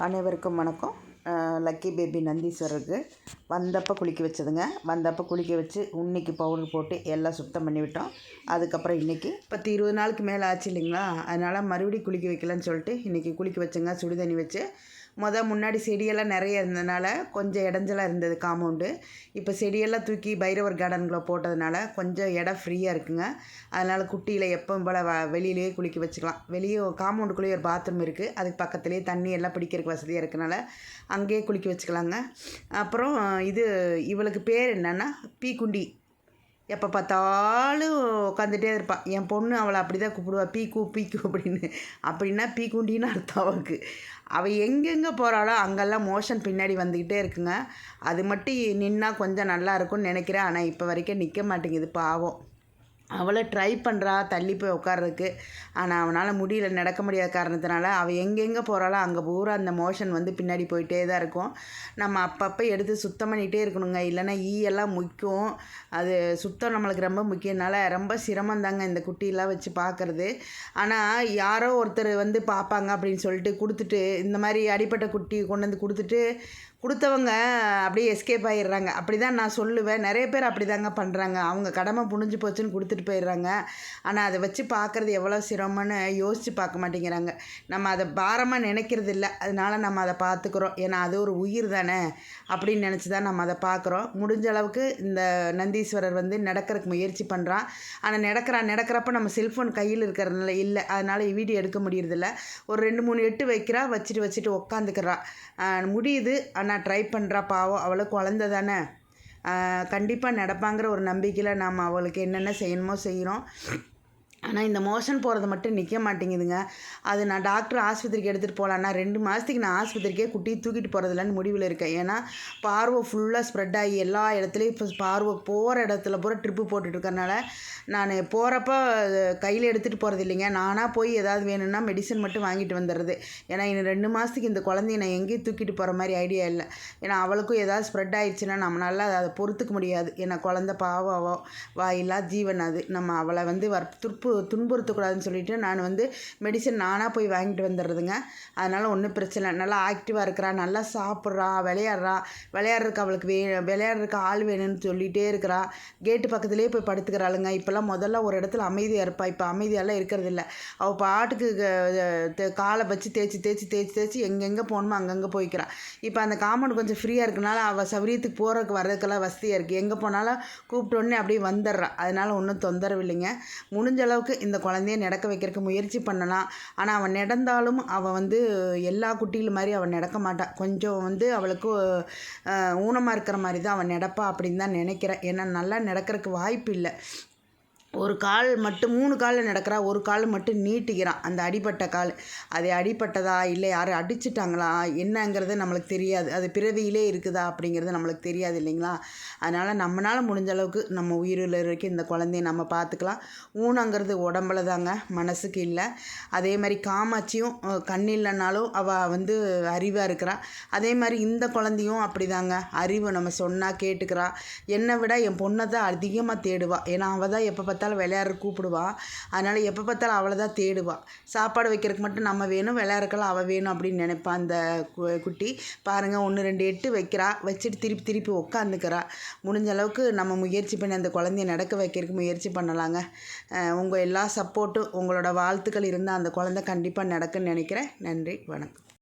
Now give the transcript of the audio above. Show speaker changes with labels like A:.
A: அனைவருக்கும் வணக்கம். Lucky baby நந்தீஸ்வரருக்கு வந்தப்போ குளிக்க வச்சதுங்க. வந்தப்போ குளிக்க வச்சு உன்னிக்கு பவுடர் போட்டு எல்லாம் சுத்தம் பண்ணி விட்டோம். அதுக்கப்புறம் இன்றைக்கி 10-20 நாளுக்கு மேலே ஆச்சு இல்லைங்களா, அதனால் மறுபடியும் குளிக்க வைக்கலான்னு சொல்லிட்டு இன்றைக்கி குளிக்க வச்சுங்க. சுடு தண்ணி வச்சு முன்னாடி செடியெல்லாம் நிறைய இருந்ததுனால கொஞ்சம் இடைஞ்சலாக இருந்தது காம்பவுண்டு. இப்போ செடியெல்லாம் தூக்கி பைரவர் கார்டனுக்குள்ளே போட்டதுனால கொஞ்சம் இடம் ஃப்ரீயாக இருக்குங்க. அதனால் குட்டியில் எப்பவும் போல் வெளியிலேயே குளிக்க வச்சுக்கலாம். வெளியே காம்பவுண்டுக்குள்ளேயே ஒரு பாத்ரூம் இருக்குது. அதுக்கு பக்கத்துலேயே தண்ணி எல்லாம் பிடிக்கிறதுக்கு வசதியாக இருக்கனால அங்கேயே குளிக்க வச்சுக்கலாங்க. அப்புறம் இவளுக்கு பேர் என்னென்னா பீக்குண்டி. எப்போ பார்த்தாலும் உட்காந்துட்டே இருப்பாள். என் பொண்ணு அவளை அப்படி தான் கூப்பிடுவா, பீக்கு பீக்கு அப்படின்னு. அப்படின்னா பீக்குண்டின்னு அர்த்தம் அவளுக்கு. அவள் எங்கெங்கே போகிறாளோ அங்கெல்லாம் மோஷன் பின்னாடி வந்துக்கிட்டே இருக்குங்க. அது மட்டும் நின்னா கொஞ்சம் நல்லா இருக்கும்னு நினைக்கிறேன். ஆனால் இப்போ வரைக்கும் நிற்க மாட்டேங்குது பாவம். அவளை ட்ரை பண்ணுறா தள்ளி போய் உட்கார்றதுக்கு. ஆனால் அவனால் முடியல, நடக்க முடியாத காரணத்தினால அவள் எங்கெங்கே போகிறாளோ அங்கே பூரா அந்த மோஷன் பின்னாடி போயிட்டே தான் இருக்கும். நம்ம அப்பப்போ எடுத்து சுத்தம் பண்ணிகிட்டே இருக்கணுங்க. இல்லைன்னா ஈயெல்லாம் முக்கியம். அது சுத்தம் நம்மளுக்கு ரொம்ப முக்கியனால ரொம்ப சிரமந்தாங்க இந்த குட்டியெல்லாம் வச்சு பார்க்குறது. ஆனால் யாரோ ஒருத்தர் பார்ப்பாங்க அப்படின்னு சொல்லிட்டு கொடுத்துட்டு, இந்த மாதிரி அடிப்பட்ட குட்டி கொண்டு வந்து கொடுத்தவங்க அப்படியே எஸ்கேப் ஆகிடுறாங்க. அப்படி தான் நான் சொல்லுவேன். நிறைய பேர் அப்படி தாங்க பண்ணுறாங்க. அவங்க கடமை புனிஞ்சு போச்சுன்னு கொடுத்துட்டு போயிடுறாங்க. ஆனால் அதை வச்சு பார்க்குறது எவ்வளோ சிரமம்னு யோசித்து பார்க்க மாட்டேங்கிறாங்க. நம்ம அதை பாரமாக நினைக்கிறது இல்லை. அதனால் நம்ம அதை பார்த்துக்குறோம். ஏன்னா அது ஒரு உயிர் தானே அப்படின்னு நினச்சி தான் நம்ம அதை பார்க்குறோம். முடிஞ்ச அளவுக்கு இந்த நந்தீஸ்வரர் நடக்கிறதுக்கு முயற்சி பண்ணுறான். ஆனால் நடக்கிறப்ப நம்ம செல்ஃபோன் கையில் இருக்கிறதுனால இல்லை, அதனால் வீடியோ எடுக்க முடியறதில்ல. ஒரு 2-3 எட்டு வைக்கிறா, வச்சுட்டு உட்காந்துக்கிறா. முடியுது. ஆனால் ட்ரை பண்ணுறா பாவம். அவளுக்கு குழந்த தானே, கண்டிப்பாக நடப்பாங்கிற ஒரு நம்பிக்கையில் நாம் அவளுக்கு என்னென்ன செய்யணுமோ செய்கிறோம். ஆனால் இந்த மோஷன் போகிறது மட்டும் நிற்க மாட்டேங்குதுங்க. அது நான் டாக்டர் ஆஸ்பத்திரிக்கு எடுத்துகிட்டு போகலான்னா 2 மாதத்துக்கு நான் ஆஸ்பத்திரிக்கே குட்டியை தூக்கிட்டு போகிறதில்லன்னு முடிவில் இருக்கேன். ஏன்னா பார்வை ஃபுல்லாக ஸ்ப்ரெட் ஆகி எல்லா இடத்துலையும் இப்போ பார்வை போகிற இடத்துல பூரா ட்ரிப்பு போட்டுட்ருக்கறனால நான் போகிறப்ப கையில் எடுத்துகிட்டு போகிறது இல்லைங்க. நானாக போய் ஏதாவது வேணும்னா மெடிசன் மட்டும் வாங்கிட்டு வந்துடுறது. ஏன்னா இன்னும் 2 மாதத்துக்கு இந்த குழந்தைய நான் எங்கேயும் தூக்கிட்டு போகிற மாதிரி ஐடியா இல்லை. ஏன்னா அவளுக்கும் ஏதாவது ஸ்ப்ரெட் ஆகிடுச்சுன்னா நம்மளால அதை பொறுத்துக்க முடியாது. ஏன்னா குழந்த பாவம் வாயில்லா ஜீவன். அது நம்ம அவளை துன்புறுத்தக்கூடாதுன்னு சொல்லிட்டு நான் மெடிசன் நானாக போய் வாங்கிட்டு வந்துடுறதுங்க. அதனால் ஒன்றும் பிரச்சனை இல்லை. நல்லா ஆக்டிவாக இருக்கிறா, நல்லா சாப்பிட்றா, விளையாடுறதுக்கு அவளுக்கு விளையாடுறதுக்கு ஆள் வேணும்னு சொல்லிகிட்டே இருக்கிறா. கேட்டு பக்கத்துலேயே போய் படுத்துக்கிறாளுங்க. இப்போல்லாம் முதல்ல ஒரு இடத்துல அமைதியாக இருப்பாள். இப்போ அமைதியெல்லாம் இருக்கிறது இல்லை. அவள் பாட்டுக்கு காலை வச்சு தேய்ச்சி எங்கெங்கே போகணுமோ அங்கங்கே போய்க்கிறான். இப்போ அந்த காம்பவுண்ட் கொஞ்சம் ஃப்ரீயாக இருக்கனால அவள் சௌரியத்துக்கு போகிறதுக்கு வர்றதுக்கெல்லாம் வசதியாக இருக்குது. எங்கே போனாலும் கூப்பிட்டோன்னே அப்படியே வந்துடுறான். அதனால் ஒன்றும் தொந்தரவு இல்லைங்க. முடிஞ்ச அளவுக்கு இந்த குழந்தைய நடக்க வைக்கிறதுக்கு முயற்சி பண்ணலாம். ஆனால் அவன் நடந்தாலும் அவன் எல்லா குட்டிகள் மாதிரி அவன் நடக்க மாட்டான். கொஞ்சம் அவளுக்கு ஊனமாக இருக்கிற மாதிரி தான் அவன் நடப்பா அப்படின்னு தான் நினைக்கிறேன். ஏன்னா நல்லா நடக்கிறதுக்கு வாய்ப்பு இல்லை. ஒரு கால் மட்டும் 3 காலில் நடக்கிறா, ஒரு கால் மட்டும் நீட்டிக்கிறான். அந்த அடிப்பட்ட கால் அது அடிப்பட்டதா இல்லை யாரும் அடிச்சிட்டாங்களா என்னங்கிறது நம்மளுக்கு தெரியாது. அது பிறவியிலே இருக்குதா அப்படிங்கிறது நம்மளுக்கு தெரியாது இல்லைங்களா. அதனால் நம்மளால் முடிஞ்ச அளவுக்கு நம்ம உயிரில் இருக்க இந்த குழந்தைய நம்ம பார்த்துக்கலாம். ஊனங்கிறது உடம்புல தாங்க, மனசுக்கு இல்லை. அதே மாதிரி காமாட்சியும் கண் இல்லைனாலும் அவள் அறிவாக இருக்கிறா. அதே மாதிரி இந்த குழந்தையும் அப்படி தாங்க, அறிவு நம்ம சொன்னால் கேட்டுக்கிறா. என்னை விட என் பொண்ணை தான் அதிகமாக தேடுவா. ஏன்னா அவள் தான் எப்போ பார்த்தாலும் விளையாடுற கூப்பிடுவா. அதனால் எப்போ பார்த்தாலும் அவளை தான் தேடுவா. சாப்பாடு வைக்கிறதுக்கு மட்டும் நம்ம வேணும், விளையாடுறக்கெல்லாம் அவள் வேணும் அப்படின்னு நினைப்பான் அந்த குட்டி. பாருங்கள், 1-2 எட்டு வைக்கிறா, வச்சுட்டு திருப்பி உட்காந்துக்கிறா. முடிஞ்ச அளவுக்கு நம்ம முயற்சி பண்ணி அந்த குழந்தைய நடக்க வைக்கிறதுக்கு முயற்சி பண்ணலாங்க. உங்கள் எல்லா சப்போர்ட்டும் உங்களோட வாழ்த்துக்கள் இருந்தால் அந்த குழந்தை கண்டிப்பாக நடக்குன்னு நினைக்கிறேன். நன்றி, வணக்கம்.